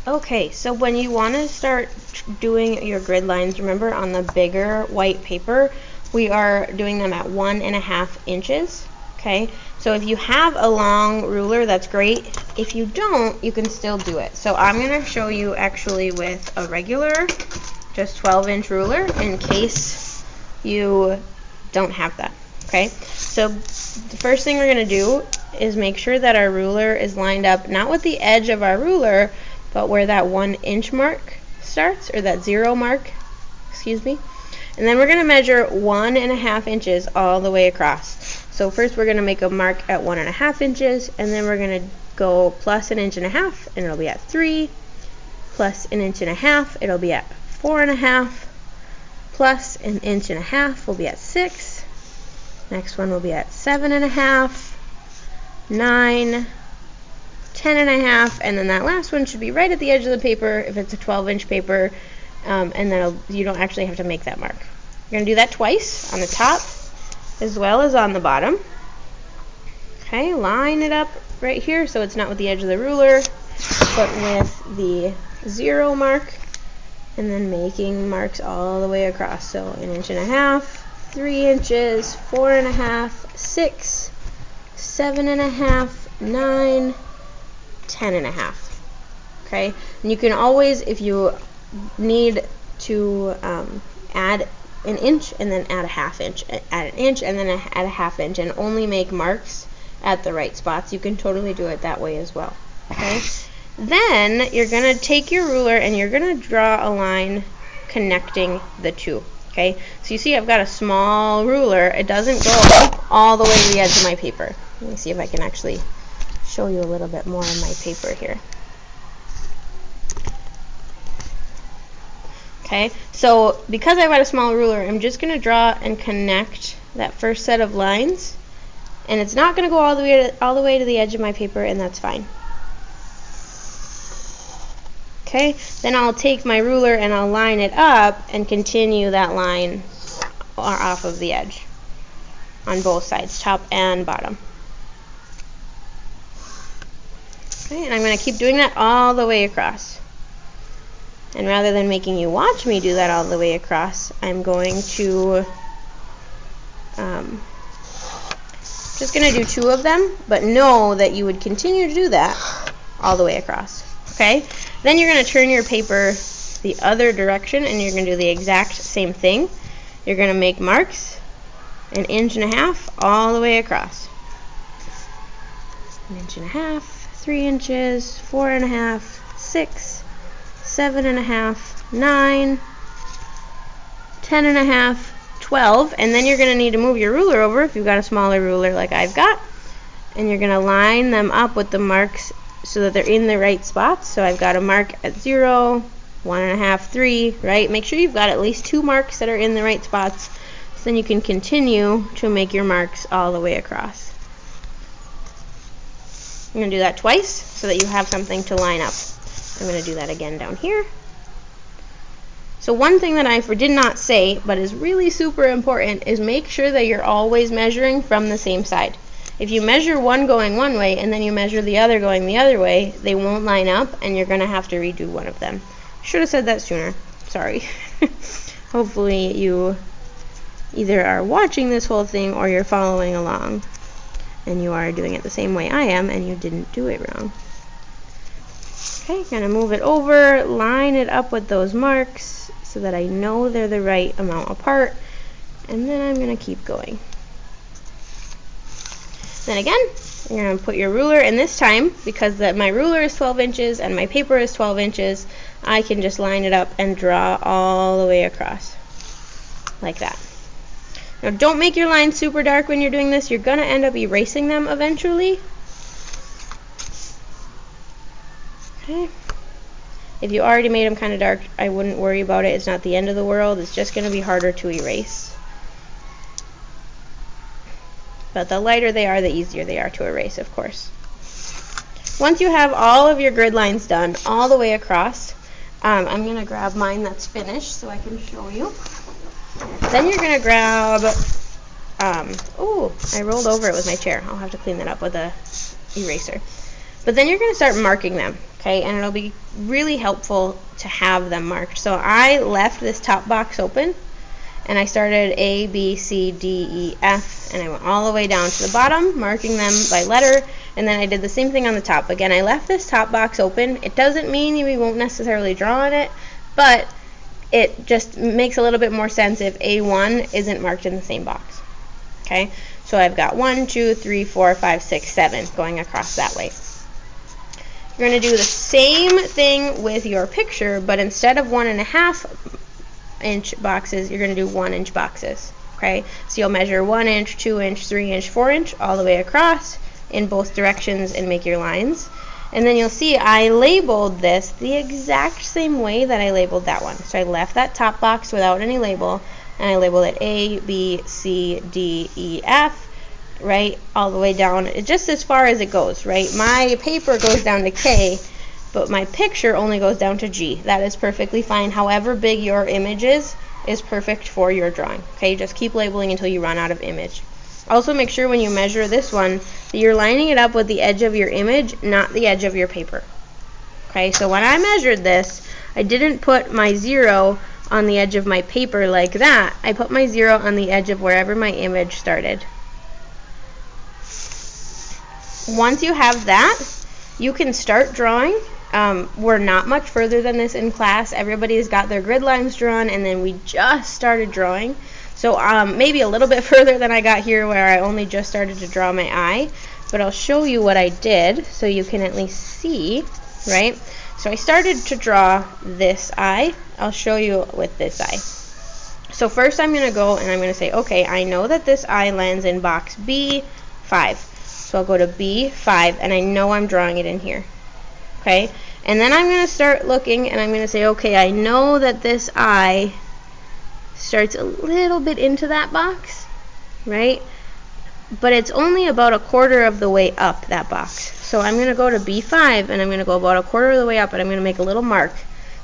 Okay, so when you want to start doing your grid lines, remember on the bigger white paper, we are doing them at 1.5 inches. Okay, so if you have a long ruler, that's great. If you don't, you can still do it. So I'm going to show you actually with a regular, just 12-inch ruler in case you don't have that. Okay, so the first thing we're going to do is make sure that our ruler is lined up, not with the edge of our ruler, but where that 1 inch mark starts, or that 0 mark, excuse me. And then we're going to measure 1.5 inches all the way across. So first we're going to make a mark at 1.5 inches, and then we're going to go plus 1.5 inches, and it'll be at 3, plus 1.5 inches, it'll be at 4.5, plus 1.5 inches will be at 6, next one will be at 7.5, 9, 10.5, and then that last one should be right at the edge of the paper if it's a 12-inch paper, and then you don't actually have to make that mark. You're going to do that twice on the top as well as on the bottom. Okay, line it up right here so it's not with the edge of the ruler, but with the 0 mark, and then making marks all the way across. So 1.5 inches, 3 inches, 4.5, 6, 7.5, 9, 10.5. Okay, and you can always, if you need to add an inch and then add a half inch, add an inch and then add a half inch, and only make marks at the right spots, you can totally do it that way as well. Okay, then you're going to take your ruler and you're going to draw a line connecting the two. Okay, so you see I've got a small ruler. It doesn't go all the way to the edge of my paper. Let me see if I can actually show you a little bit more of my paper here. Okay, so because I've got a small ruler, I'm just going to draw and connect that first set of lines, and it's not going to go all the way to the edge of my paper, and that's fine. Okay, then I'll take my ruler and I'll line it up and continue that line off of the edge on both sides, top and bottom. Okay, and I'm going to keep doing that all the way across. And rather than making you watch me do that all the way across, I'm going to just going to do 2 of them, but know that you would continue to do that all the way across. Okay? Then you're going to turn your paper the other direction, and you're going to do the exact same thing. You're going to make marks 1.5 inches all the way across. 1.5 inches, 3 inches, 4.5, 6, 7.5, 9, 10.5, 12, and then you're going to need to move your ruler over if you've got a smaller ruler like I've got, and you're going to line them up with the marks so that they're in the right spots. So I've got a mark at 0, 1.5, 3, right? Make sure you've got at least 2 marks that are in the right spots, so then you can continue to make your marks all the way across. I'm going to do that twice so that you have something to line up. I'm going to do that again down here. So one thing that I did not say, but is really super important, is make sure that you're always measuring from the same side. If you measure one going one way and then you measure the other going the other way, they won't line up and you're going to have to redo one of them. Should have said that sooner. Sorry. Hopefully you either are watching this whole thing or you're following along and you are doing it the same way I am and you didn't do it wrong. Okay, gonna move it over, line it up with those marks so that I know they're the right amount apart, and then I'm gonna keep going. Then again, you're gonna put your ruler, and this time, because my ruler is 12 inches and my paper is 12 inches, I can just line it up and draw all the way across, like that. Now don't make your lines super dark when you're doing this. You're gonna end up erasing them eventually. Okay. If you already made them kind of dark, I wouldn't worry about it. It's not the end of the world. It's just going to be harder to erase. But the lighter they are, the easier they are to erase, of course. Once you have all of your grid lines done all the way across, I'm going to grab mine that's finished so I can show you. Then you're going to grab, I rolled over it with my chair. I'll have to clean that up with a eraser. But then you're going to start marking them. Okay, and it'll be really helpful to have them marked. So I left this top box open, and I started A, B, C, D, E, F, and I went all the way down to the bottom, marking them by letter, and then I did the same thing on the top. Again, I left this top box open. It doesn't mean we won't necessarily draw on it, but it just makes a little bit more sense if A1 isn't marked in the same box. Okay, so I've got 1, 2, 3, 4, 5, 6, 7 going across that way. You're going to do the same thing with your picture, but instead of 1.5 inch boxes, you're going to do 1 inch boxes. Okay, so you'll measure 1 inch, 2 inch, 3 inch, 4 inch all the way across in both directions and make your lines. And then you'll see I labeled this the exact same way that I labeled that one. So I left that top box without any label, and I labeled it A, B, C, D, E, F, right, all the way down, just as far as it goes, right? My paper goes down to K, but my picture only goes down to G. That is perfectly fine. However big your image is perfect for your drawing. Okay, just keep labeling until you run out of image. Also, make sure when you measure this one that you're lining it up with the edge of your image, not the edge of your paper. Okay, so when I measured this, I didn't put my 0 on the edge of my paper like that. I put my 0 on the edge of wherever my image started. Once you have that, you can start drawing. We're not much further than this in class. Everybody's got their grid lines drawn, and then we just started drawing. So maybe a little bit further than I got here, where I only just started to draw my eye. But I'll show you what I did so you can at least see, right? So I started to draw this eye. I'll show you with this eye. So first I'm going to go and I'm going to say, okay, I know that this eye lands in box B5. So I'll go to B5, and I know I'm drawing it in here. Okay? And then I'm going to start looking, and I'm going to say, okay, I know that this eye starts a little bit into that box, right? But it's only about 1/4 of the way up that box. So I'm going to go to B5, and I'm going to go about 1/4 of the way up, and I'm going to make a little mark.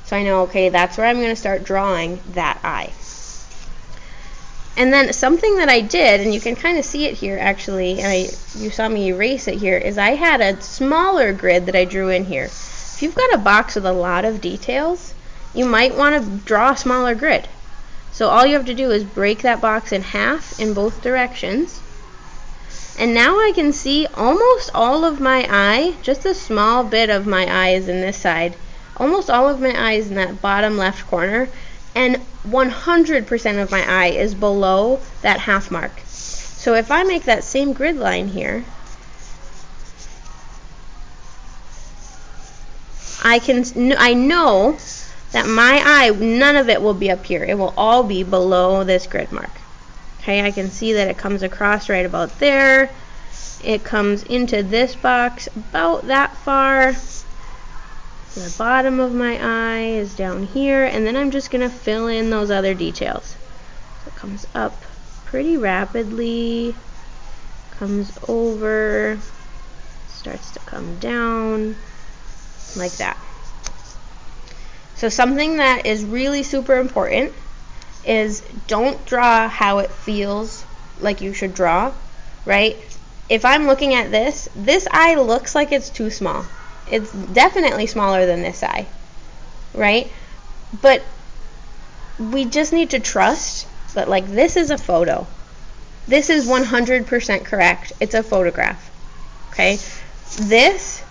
So I know, okay, that's where I'm going to start drawing that eye. And then something that I did, and you can kind of see it here actually, and you saw me erase it here, is I had a smaller grid that I drew in here. If you've got a box with a lot of details, you might want to draw a smaller grid. So all you have to do is break that box in half in both directions. And now I can see almost all of my eye, just a small bit of my eye is in this side, almost all of my eye is in that bottom left corner, and 100% of my eye is below that half mark. So if I make that same grid line here, I know that my eye, none of it will be up here. It will all be below this grid mark. Okay, I can see that it comes across right about there. It comes into this box about that far. The bottom of my eye is down here, and then I'm just going to fill in those other details. So it comes up pretty rapidly, comes over, starts to come down, like that. So something that is really super important is don't draw how it feels like you should draw, right? If I'm looking at this eye looks like it's too small. It's definitely smaller than this eye, right? But we just need to trust that, like, this is a photo. This is 100% correct. It's a photograph, okay? This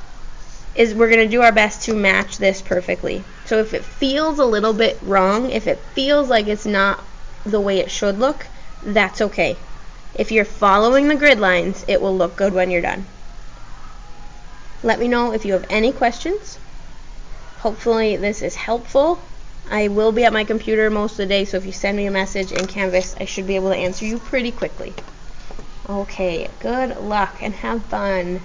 is, we're going to do our best to match this perfectly. So if it feels a little bit wrong, if it feels like it's not the way it should look, that's okay. If you're following the grid lines, it will look good when you're done. Let me know if you have any questions. Hopefully this is helpful. I will be at my computer most of the day, so if you send me a message in Canvas, I should be able to answer you pretty quickly. Okay, good luck and have fun.